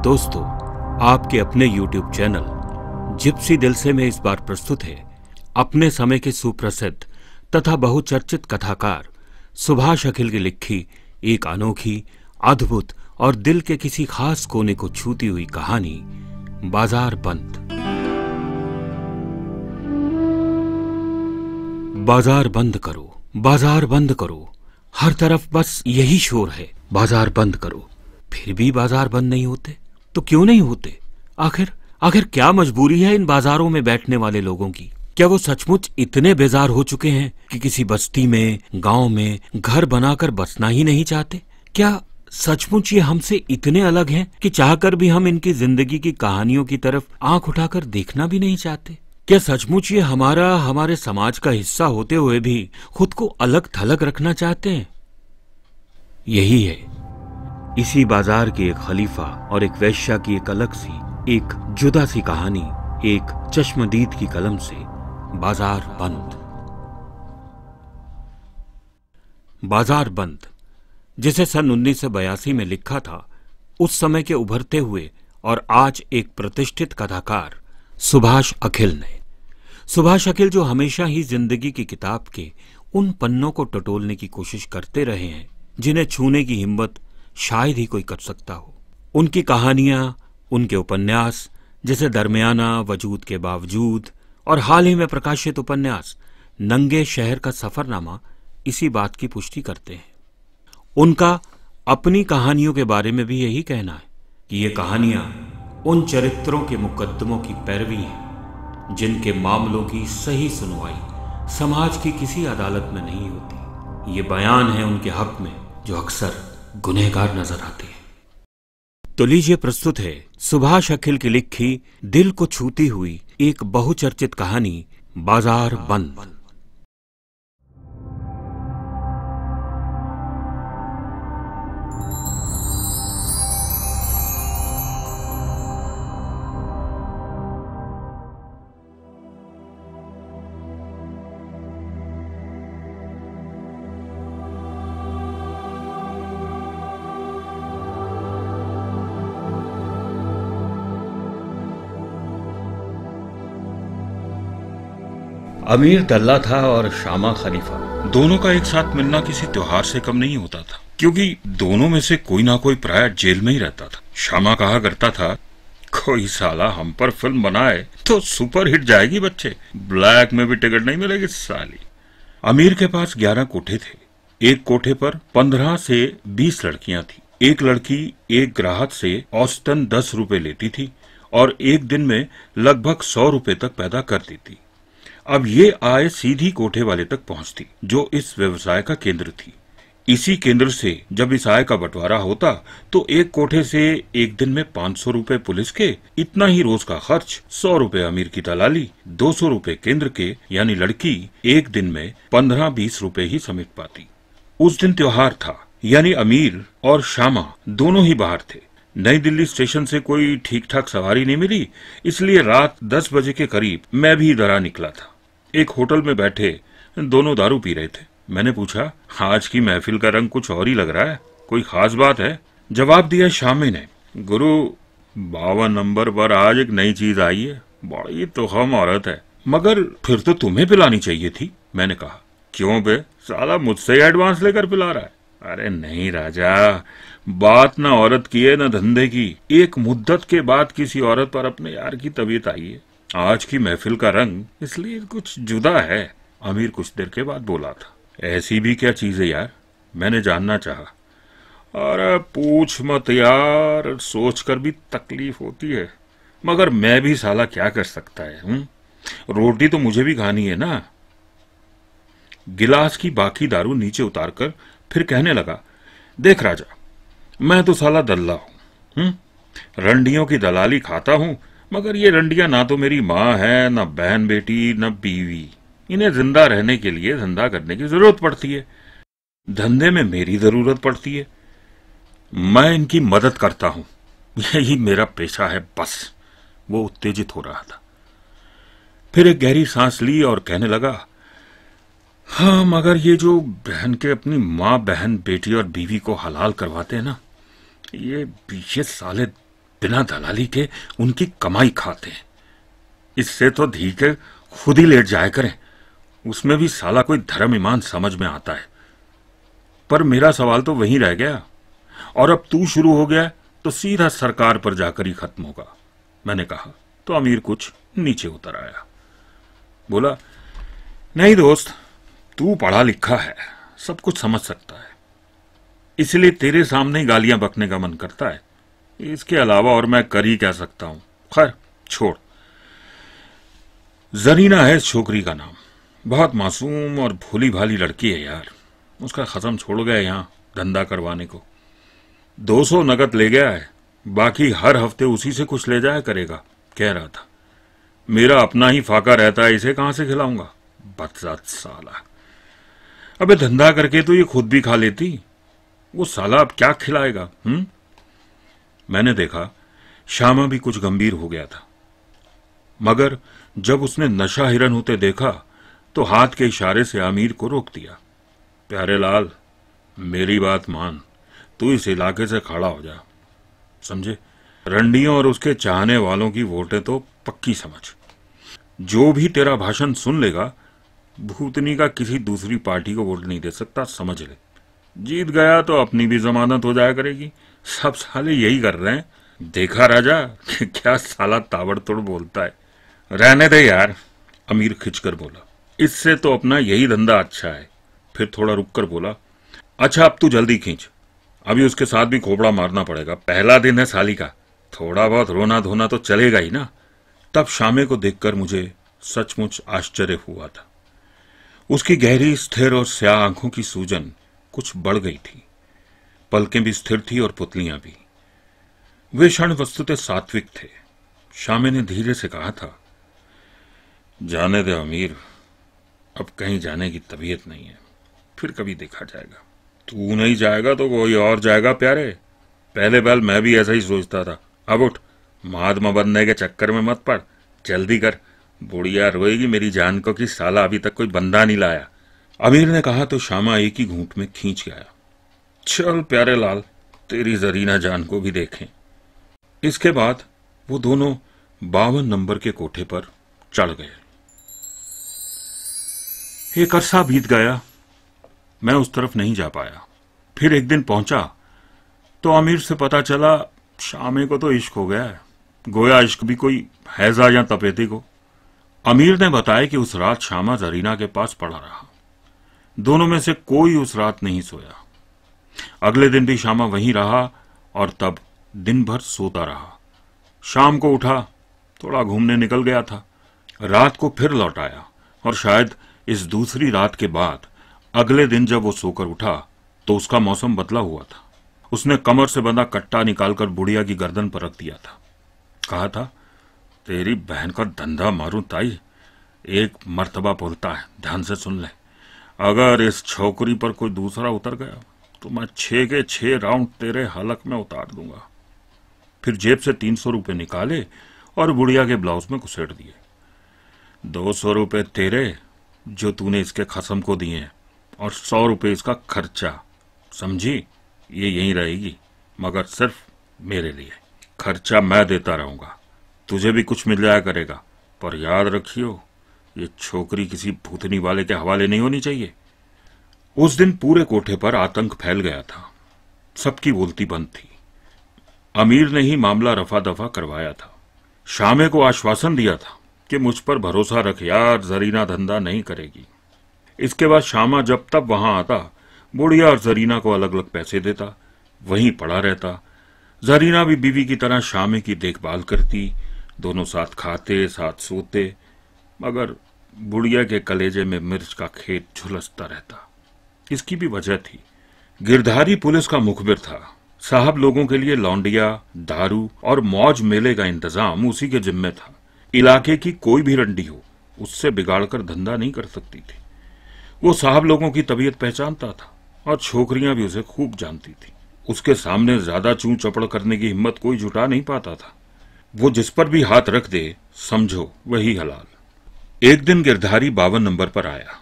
दोस्तों, आपके अपने YouTube चैनल जिप्सी दिल से में इस बार प्रस्तुत है अपने समय के सुप्रसिद्ध तथा बहुचर्चित कथाकार सुभाष अखिल की लिखी एक अनोखी, अद्भुत और दिल के किसी खास कोने को छूती हुई कहानी बाजार बंद। बाजार बंद करो, बाजार बंद करो, हर तरफ बस यही शोर है, बाजार बंद करो। फिर भी बाजार बंद नहीं होते तो क्यों नहीं होते? आखिर क्या मजबूरी है इन बाजारों में बैठने वाले लोगों की? क्या वो सचमुच इतने बेजार हो चुके हैं कि किसी बस्ती में, गांव में घर बनाकर बसना ही नहीं चाहते? क्या सचमुच ये हमसे इतने अलग हैं कि चाहकर भी हम इनकी जिंदगी की कहानियों की तरफ आंख उठाकर देखना भी नहीं चाहते? क्या सचमुच ये हमारे समाज का हिस्सा होते हुए भी खुद को अलग थलग रखना चाहते हैं? यही है इसी बाजार के एक खलीफा और एक वेश्या की एक अलग सी, एक जुदा सी कहानी, एक चश्मदीद की कलम से बाजार बंद। बाजार बंद, जिसे सन 1982 में लिखा था उस समय के उभरते हुए और आज एक प्रतिष्ठित कथाकार सुभाष अखिल ने। सुभाष अखिल जो हमेशा ही जिंदगी की किताब के उन पन्नों को टटोलने की कोशिश करते रहे हैं जिन्हें छूने की हिम्मत शायद ही कोई कर सकता हो। उनकी कहानियां, उनके उपन्यास जैसे दरमियाना वजूद के बावजूद और हाल ही में प्रकाशित उपन्यास नंगे शहर का सफरनामा इसी बात की पुष्टि करते हैं। उनका अपनी कहानियों के बारे में भी यही कहना है कि ये कहानियां उन चरित्रों के मुकद्दमों की पैरवी हैं जिनके मामलों की सही सुनवाई समाज की किसी अदालत में नहीं होती। ये बयान है उनके हक में जो अक्सर गुनहगार नजर आते हैं। तो लीजिए प्रस्तुत है सुभाष अखिल की लिखी दिल को छूती हुई एक बहुचर्चित कहानी बाजार बंद। अमीर दल्ला था और शामा खलीफा, दोनों का एक साथ मिलना किसी त्योहार से कम नहीं होता था, क्योंकि दोनों में से कोई ना कोई प्राय जेल में ही रहता था। शामा कहा करता था, कोई साला हम पर फिल्म बनाए तो सुपर हिट जाएगी बच्चे, ब्लैक में भी टिकट नहीं मिलेगी साली। अमीर के पास 11 कोठे थे। एक कोठे पर 15 से 20 लड़कियां थी। एक लड़की एक ग्राहक से औसतन 10 रुपए लेती थी और एक दिन में लगभग 100 रुपए तक पैदा करती थी। अब ये आय सीधी कोठे वाले तक पहुंचती जो इस व्यवसाय का केंद्र थी। इसी केंद्र से जब इस आय का बंटवारा होता तो एक कोठे से एक दिन में 500 रुपए पुलिस के, इतना ही रोज का खर्च, 100 रुपए अमीर की दलाली, 200 रुपए केंद्र के, यानी लड़की एक दिन में 15-20 रुपए ही समेट पाती। उस दिन त्योहार था, यानी अमीर और शामा दोनों ही बाहर थे। नई दिल्ली स्टेशन से कोई ठीक ठाक सवारी नहीं मिली, इसलिए रात 10 बजे के करीब मैं भी इधर आ निकला था। एक होटल में बैठे दोनों दारू पी रहे थे। मैंने पूछा, आज की महफिल का रंग कुछ और ही लग रहा है, कोई खास बात है? जवाब दिया शामे ने, गुरु 52 नंबर पर आज एक नई चीज आई है, बड़ी तुखम औरत है। मगर फिर तो तुम्हें पिलानी चाहिए थी, मैंने कहा। क्यों बे, साला मुझसे एडवांस लेकर पिला रहा है? अरे नहीं राजा, बात ना औरत की है ना धंधे की। एक मुद्दत के बाद किसी औरत पर अपने यार की तबीयत आई है। आज की महफिल का रंग इसलिए कुछ जुदा है। अमीर कुछ देर के बाद बोला था, ऐसी भी क्या चीज है यार? मैंने जानना चाहा। अरे पूछ मत यार, सोचकर भी तकलीफ होती है, मगर मैं भी साला क्या कर सकता है? रोटी तो मुझे भी खानी है ना। गिलास की बाकी दारू नीचे उतारकर फिर कहने लगा, देख राजा, मैं तो साला दल्ला हूं, रंडियों की दलाली खाता हूं, मगर ये रंडियां ना तो मेरी माँ है, ना बहन बेटी, ना बीवी। इन्हें जिंदा रहने के लिए धंधा करने की जरूरत पड़ती है, धंधे में मेरी जरूरत पड़ती है, मैं इनकी मदद करता हूं, यही मेरा पेशा है बस। वो उत्तेजित हो रहा था। फिर एक गहरी सांस ली और कहने लगा, हाँ मगर ये जो बहन के अपनी माँ, बहन, बेटी और बीवी को हलाल करवाते हैं ना, ये साले बिना दलाली के उनकी कमाई खाते हैं। इससे तो धी के खुद ही लेट जाया करें, उसमें भी साला कोई धर्म ईमान समझ में आता है। पर मेरा सवाल तो वहीं रह गया, और अब तू शुरू हो गया तो सीधा सरकार पर जाकर ही खत्म होगा। मैंने कहा तो अमीर कुछ नीचे उतर आया। बोला, नहीं दोस्त, तू पढ़ा लिखा है, सब कुछ समझ सकता है, इसलिए तेरे सामने ही गालियां बकने का मन करता है। इसके अलावा और मैं कर ही क्या सकता हूं। खैर छोड़। जरीना है इस छोकरी का नाम, बहुत मासूम और भोली भाली लड़की है यार। उसका खसम छोड़ गया यहां धंधा करवाने को। 200 नगद ले गया है, बाकी हर हफ्ते उसी से कुछ ले जाया करेगा, कह रहा था। मेरा अपना ही फाका रहता है, इसे कहां से खिलाऊंगा, बदजात साला। अबे धंधा करके तो ये खुद भी खा लेती, वो साला अब क्या खिलाएगा। मैंने देखा श्यामा भी कुछ गंभीर हो गया था, मगर जब उसने नशा हिरन होते देखा तो हाथ के इशारे से आमिर को रोक दिया। प्यारे लाल, मेरी बात मान, तू इस इलाके से खड़ा हो जा, समझे। रंडियों और उसके चाहने वालों की वोटें तो पक्की समझ। जो भी तेरा भाषण सुन लेगा, भूतनी का किसी दूसरी पार्टी को वोट नहीं दे सकता, समझ ले। जीत गया तो अपनी भी जमानत हो जाया करेगी। सब साले यही कर रहे हैं। देखा राजा कि क्या साला ताबड़तोड़ बोलता है। रहने दे यार, अमीर खिंचकर बोला, इससे तो अपना यही धंधा अच्छा है। फिर थोड़ा रुक कर बोला, अच्छा अब तू जल्दी खींच, अभी उसके साथ भी खोपड़ा मारना पड़ेगा, पहला दिन है साली का, थोड़ा बहुत रोना धोना तो चलेगा ही ना। तब शामे को देखकर मुझे सचमुच आश्चर्य हुआ था। उसकी गहरी स्थिर और स्याह आंखों की सूजन कुछ बढ़ गई थी, पलकें भी स्थिर थी और पुतलियां भी। वे क्षण वस्तुतः सात्विक थे। शामे ने धीरे से कहा था, जाने दे अमीर, अब कहीं जाने की तबीयत नहीं है, फिर कभी देखा जाएगा। तू नहीं जाएगा तो कोई और जाएगा प्यारे। पहले बार मैं भी ऐसा ही सोचता था। अब उठ, महात्मा बनने के चक्कर में मत पड़, जल्दी कर, बुढ़िया रोएगी मेरी जान को कि साला अभी तक कोई बंदा नहीं लाया। अमीर ने कहा तो श्यामा एक ही घूंट में खींच गया। चल प्यारे लाल, तेरी जरीना जान को भी देखें। इसके बाद वो दोनों 52 नंबर के कोठे पर चढ़ गए। एक अरसा बीत गया, मैं उस तरफ नहीं जा पाया। फिर एक दिन पहुंचा तो अमीर से पता चला शामे को तो इश्क हो गया है, गोया इश्क भी कोई हैजा या तपेती को। अमीर ने बताया कि उस रात शामा जरीना के पास पड़ा रहा, दोनों में से कोई उस रात नहीं सोया। अगले दिन भी शामा वहीं रहा और तब दिन भर सोता रहा। शाम को उठा, थोड़ा घूमने निकल गया था, रात को फिर लौट आया और शायद इस दूसरी रात के बाद अगले दिन जब वो सोकर उठा तो उसका मौसम बदला हुआ था। उसने कमर से बंधा कट्टा निकालकर बुढ़िया की गर्दन पर रख दिया था। कहा था, तेरी बहन का धंधा मारूं ताई, एक मर्तबा बोलता है, ध्यान से सुन ले। अगर इस छोकरी पर कोई दूसरा उतर गया तो मैं 6 के 6 राउंड तेरे हलक में उतार दूंगा। फिर जेब से 300 रुपए निकाले और बुढ़िया के ब्लाउज में घुसेड़ दिए। 200 रुपए तेरे जो तूने इसके खसम को दिए हैं और 100 रुपए इसका खर्चा, समझी। ये यहीं रहेगी, मगर सिर्फ मेरे लिए। खर्चा मैं देता रहूंगा, तुझे भी कुछ मिल जाया करेगा, पर याद रखियो ये छोकरी किसी भूतनी वाले के हवाले नहीं होनी चाहिए। उस दिन पूरे कोठे पर आतंक फैल गया था, सबकी बोलती बंद थी। अमीर ने ही मामला रफा दफा करवाया था। शामे को आश्वासन दिया था कि मुझ पर भरोसा रख यार, जरीना धंधा नहीं करेगी। इसके बाद शामा जब तब वहां आता, बुढ़िया और जरीना को अलग अलग पैसे देता, वहीं पड़ा रहता। जरीना भी बीवी की तरह शामे की देखभाल करती, दोनों साथ खाते साथ सोते, मगर बुढ़िया के कलेजे में मिर्च का खेत झुलसता रहता। इसकी भी वजह थी, गिरधारी पुलिस का मुखबिर था, साहब लोगों के लिए लौंडिया, दारू और मौज मेले का इंतजाम उसी के जिम्मे था। इलाके की कोई भी रंडी हो, उससे बिगाड़कर धंधा नहीं कर सकती थी। वो साहब लोगों की तबीयत पहचानता था और छोकरियां भी उसे खूब जानती थी। उसके सामने ज्यादा चूं चपड़ करने की हिम्मत कोई जुटा नहीं पाता था। वो जिस पर भी हाथ रख दे, समझो वही हलाल। एक दिन गिरधारी 52 नंबर पर आया।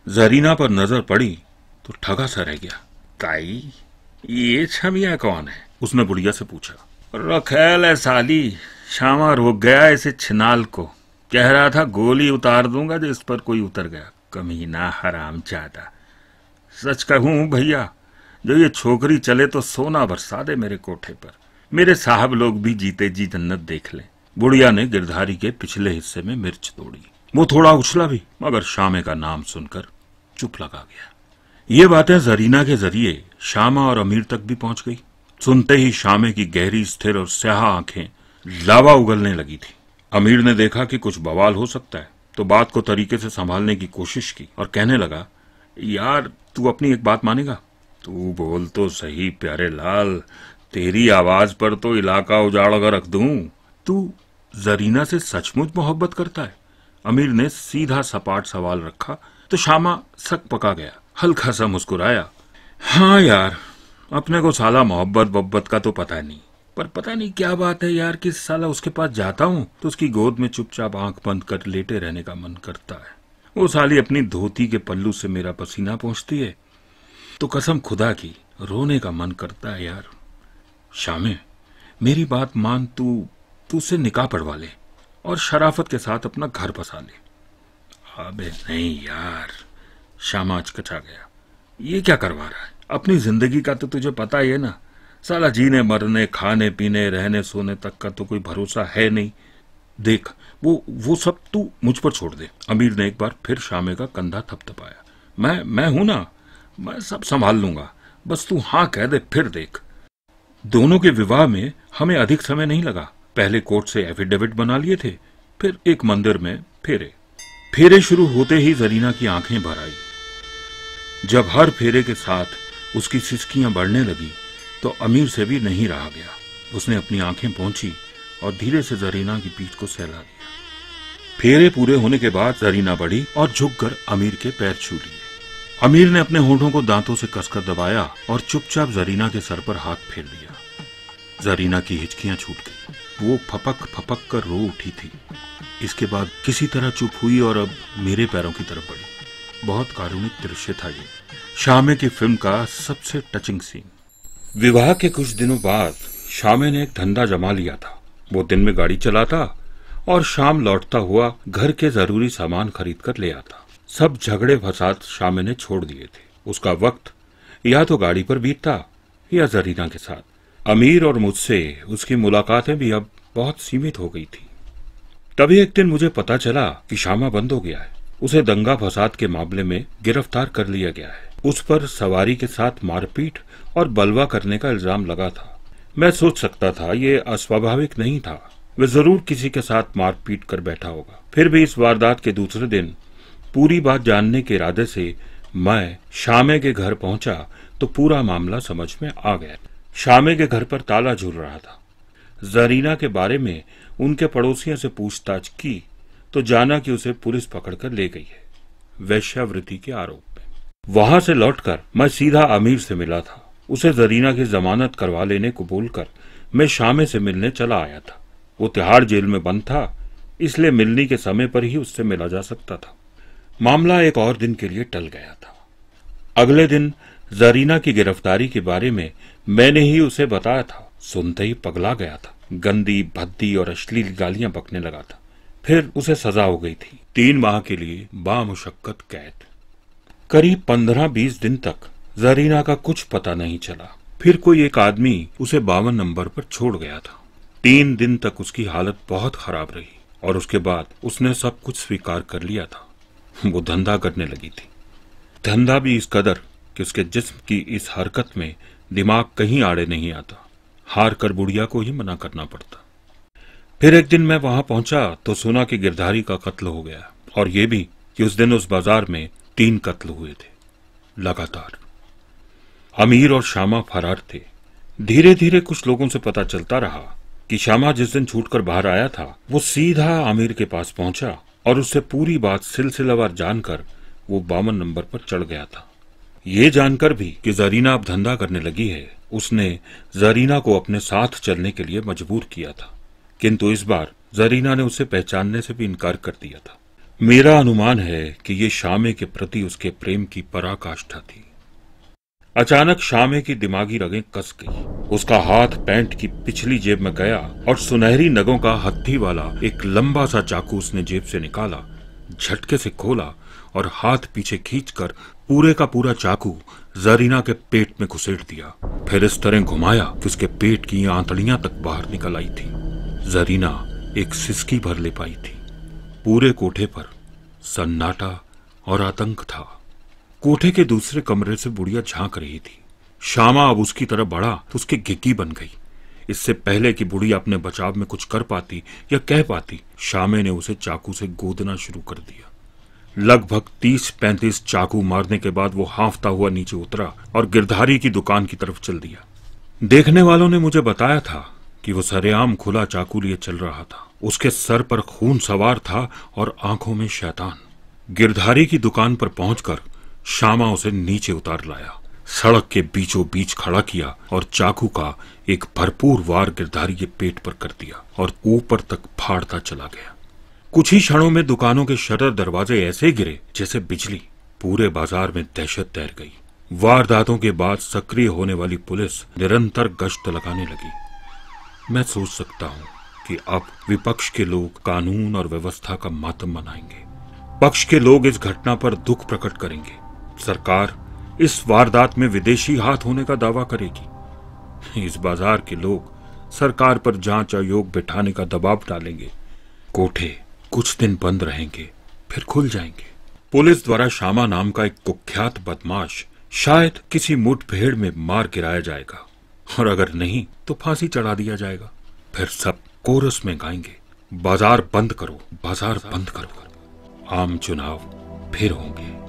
जरीना पर नजर पड़ी तो ठगा सा रह गया। ताई, ये छमिया कौन है? उसने बुढ़िया से पूछा। रखेल है साली। शामा रोक गया इसे छिनाल को। कह रहा था गोली उतार दूंगा जिस पर कोई उतर गया। कमीना हरामजादा। सच कहूं भैया, जो ये छोकरी चले तो सोना बरसा दे मेरे कोठे पर। मेरे साहब लोग भी जीते जी जन्नत देख लें। बुढ़िया ने गिरधारी के पिछले हिस्से में मिर्च तोड़ी। वो थोड़ा उछला भी, मगर शामे का नाम सुनकर चुप लगा गया। ये बातें जरीना के जरिए शामा और अमीर तक भी पहुंच गई। सुनते ही शामे की गहरी, स्थिर और स्याह आंखें लावा उगलने लगी थी। अमीर ने देखा कि कुछ बवाल हो सकता है, तो बात को तरीके से संभालने की कोशिश की और कहने लगा, यार तू अपनी एक बात मानेगा? तू बोल तो सही प्यारे लाल, तेरी आवाज पर तो इलाका उजाड़ कर रख दूं। तू जरीना से सचमुच मोहब्बत करता है? अमीर ने सीधा सपाट सवाल रखा तो शामा सक पका गया, हल्का सा मुस्कुराया। हाँ यार, अपने को साला मोहब्बत का तो पता नहीं, पर पता नहीं क्या बात है यार कि साला उसके पास जाता हूँ तो उसकी गोद में चुपचाप आंख बंद कर लेटे रहने का मन करता है। वो साली अपनी धोती के पल्लू से मेरा पसीना पोंछती है तो कसम खुदा की रोने का मन करता है यार। शामे, मेरी बात मान, तू उससे निकाह पढ़वा ले और शराफत के साथ अपना घर बसा ले। अबे नहीं यार, शामा अचकचा गया। ये क्या करवा रहा है? अपनी जिंदगी का तो तुझे पता ही है ना। साला जीने मरने, खाने पीने, रहने सोने तक का तो कोई भरोसा है नहीं। देख, वो सब तू मुझ पर छोड़ दे। अमीर ने एक बार फिर शामे का कंधा थपथपाया। मैं हूं ना, मैं सब संभाल लूंगा, बस तू हाँ कह दे, फिर देख। दोनों के विवाह में हमें अधिक समय नहीं लगा। पहले कोर्ट से एफिडेविट बना लिए थे, फिर एक मंदिर में फेरे शुरू होते ही जरीना की आंखें भर आई। जब हर फेरे के साथ उसकी सिसकियां बढ़ने लगी तो अमीर से भी नहीं रहा गया। उसने अपनी आंखें पोंछी और धीरे से जरीना की पीठ को सहला दिया। फेरे पूरे होने के बाद जरीना बढ़ी और झुककर अमीर के पैर छू लिए। अमीर ने अपने होठों को दांतों से कसकर दबाया और चुपचाप जरीना के सर पर हाथ फेर दिया। जरीना की हिचकियां छूट गई। वो फपक कर रो उठी थी। इसके बाद किसी तरह चुप हुई और अब मेरे पैरों की तरफ बढ़ी। बहुत कारुणिक दृश्य था ये, शामे की फिल्म का सबसे टचिंग सीन। विवाह के कुछ दिनों बाद शामे ने एक धंधा जमा लिया था। वो दिन में गाड़ी चलाता और शाम लौटता हुआ घर के जरूरी सामान खरीद कर ले आता। सब झगड़े फसाद शामे ने छोड़ दिए थे। उसका वक्त या तो गाड़ी पर बीतता या जरीना के साथ। अमीर और मुझसे उसकी मुलाकातें भी अब बहुत सीमित हो गई थी। तभी एक दिन मुझे पता चला कि शामा बंद हो गया है। उसे दंगा फसाद के मामले में गिरफ्तार कर लिया गया है। उस पर सवारी के साथ मारपीट और बलवा करने का इल्जाम लगा था। मैं सोच सकता था ये अस्वाभाविक नहीं था, वे जरूर किसी के साथ मारपीट कर बैठा होगा। फिर भी इस वारदात के दूसरे दिन पूरी बात जानने के इरादे से मैं शामे के घर पहुंचा तो पूरा मामला समझ में आ गया। शामे के घर पर ताला झूल रहा था। जरीना के बारे में उनके पड़ोसियों से पूछताछ की तो जाना कि उसे पुलिस पकड़कर ले गई है, वेश्यावृत्ति के आरोप में। वहां से लौटकर मैं सीधा अमीर से मिला था। उसे जरीना की जमानत करवा लेने को बोलकर मैं शामे से मिलने चला आया था। वो तिहाड़ जेल में बंद था, इसलिए मिलने के समय पर ही उससे मिला जा सकता था। मामला एक और दिन के लिए टल गया था। अगले दिन जरीना की गिरफ्तारी के बारे में मैंने ही उसे बताया था। सुनते ही पगला गया था। गंदी, भद्दी और अश्लील गालियां बकने लगा था। फिर उसे सजा हो गई थी 3 माह के लिए बामुशक्कत कैद। करीब 15-20 दिन तक जरीना का कुछ पता नहीं चला। फिर कोई एक आदमी उसे 52 नंबर पर छोड़ गया था। 3 दिन तक उसकी हालत बहुत खराब रही और उसके बाद उसने सब कुछ स्वीकार कर लिया था। वो धंधा करने लगी थी। धंधा भी इस कदर कि उसके जिस्म की इस हरकत में दिमाग कहीं आड़े नहीं आता। हार कर बुढ़िया को ही मना करना पड़ता। फिर एक दिन मैं वहां पहुंचा तो सुना कि गिरधारी का कत्ल हो गया और ये भी कि उस दिन उस बाजार में 3 कत्ल हुए थे लगातार। अमीर और शामा फरार थे। धीरे धीरे कुछ लोगों से पता चलता रहा कि शामा जिस दिन छूटकर बाहर आया था वो सीधा आमिर के पास पहुंचा और उससे पूरी बात सिलसिलावार जानकर वो 52 नंबर पर चढ़ गया था। ये जानकर भी कि जरीना अब धंधा करने लगी है, उसने जरीना को अपने साथ चलने के लिए मजबूर किया था। किंतु इस बार जरीना ने उसे पहचानने से भी इनकार कर दिया था। मेरा अनुमान है कि ये शामे के प्रति उसके प्रेम की पराकाष्ठा थी। अचानक शामे की दिमागी रगें कस गई। उसका हाथ पैंट की पिछली जेब में गया और सुनहरी नगों का हत्थी वाला एक लंबा सा चाकू उसने जेब से निकाला, झटके से खोला और हाथ पीछे खींचकर पूरे का पूरा चाकू जरीना के पेट में घुसेड़ दिया। फिर इस तरह घुमाया कि उसके पेट की आंतड़ियां तक बाहर निकल आई थी। जरीना एक सिसकी भर ले पाई थी। पूरे कोठे पर सन्नाटा और आतंक था। कोठे के दूसरे कमरे से बुढ़िया झांक रही थी। श्यामा अब उसकी तरफ बढ़ा तो उसकी घिग्गी बन गई। इससे पहले कि बुढ़िया अपने बचाव में कुछ कर पाती या कह पाती, श्यामे ने उसे चाकू से गोदना शुरू कर दिया। लगभग 30-35 चाकू मारने के बाद वो हांफता हुआ नीचे उतरा और गिरधारी की दुकान की तरफ चल दिया। देखने वालों ने मुझे बताया था कि वो सरेआम खुला चाकू लिए चल रहा था। उसके सर पर खून सवार था और आंखों में शैतान। गिरधारी की दुकान पर पहुंचकर श्यामा उसे नीचे उतार लाया, सड़क के बीचों बीच खड़ा किया और चाकू का एक भरपूर वार गिरधारी के पेट पर कर दिया और ऊपर तक फाड़ता चला गया। कुछ ही क्षणों में दुकानों के शटर दरवाजे ऐसे गिरे जैसे बिजली। पूरे बाजार में दहशत तैर गई। वारदातों के बाद सक्रिय होने वाली पुलिस निरंतर गश्त लगाने लगी। मैं सोच सकता हूं कि अब विपक्ष के लोग कानून और व्यवस्था का मातम मनाएंगे। पक्ष के लोग इस घटना पर दुख प्रकट करेंगे। सरकार इस वारदात में विदेशी हाथ होने का दावा करेगी। इस बाजार के लोग सरकार पर जांच आयोग बिठाने का दबाव डालेंगे। कोठे कुछ दिन बंद रहेंगे, फिर खुल जाएंगे। पुलिस द्वारा श्यामा नाम का एक कुख्यात बदमाश शायद किसी मुठभेड़ में मार गिराया जाएगा, और अगर नहीं तो फांसी चढ़ा दिया जाएगा। फिर सब कोरस में गाएंगे, बाजार बंद करो, बाजार बंद करो। आम चुनाव फिर होंगे।